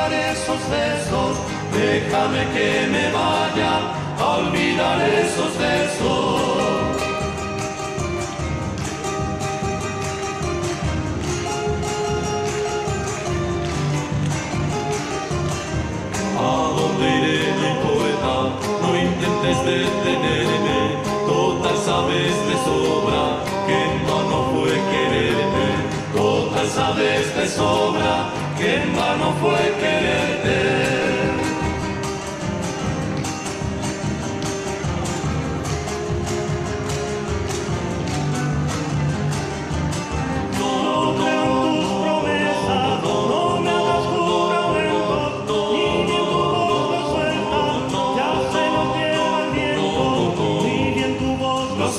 olvidar esos besos, déjame que me vaya a olvidar esos besos. ¿A dónde iré, mi poeta? No intentes detenerme, total sabes de sobra que en vano fue quererte. Total sabes de sobra que en vano fue quererte.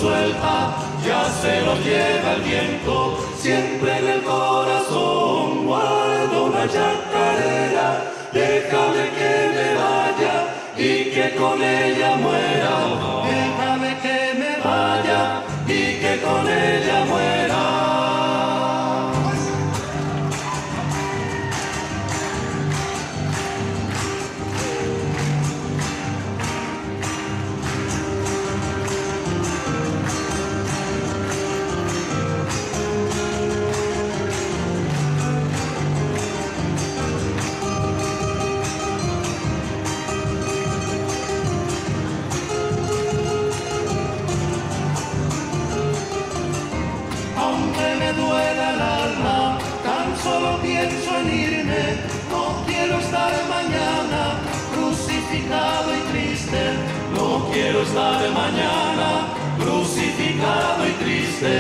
Suelta, ya se lo lleva el viento, siempre en el corazón guardo una chacarera, déjame que me vaya y que con ella muera, déjame que me vaya y que con ella muera. Aunque me duela el alma, tan solo pienso en irme, no quiero estar mañana crucificado y triste, no quiero estar mañana crucificado y triste.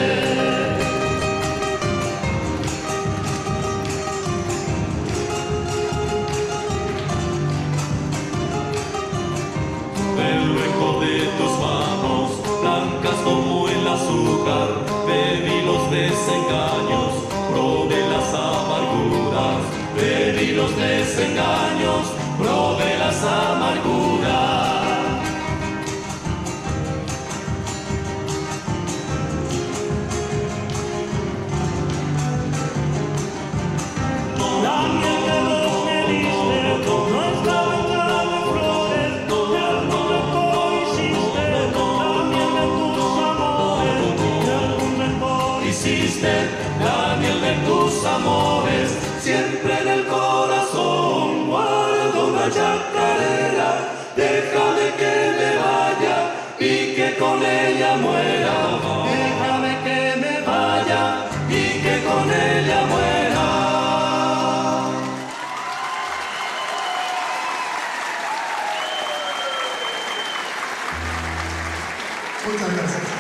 Del hueco de tus manos, blancas como el azúcar, bebí los desengaños, probé las amarguras, bebí los desengaños, probé las amarguras. La miel de tus amores, siempre en el corazón guardo una chacarera, déjame que me vaya y que con ella muera, déjame que me vaya y que con ella muera. Muchas gracias.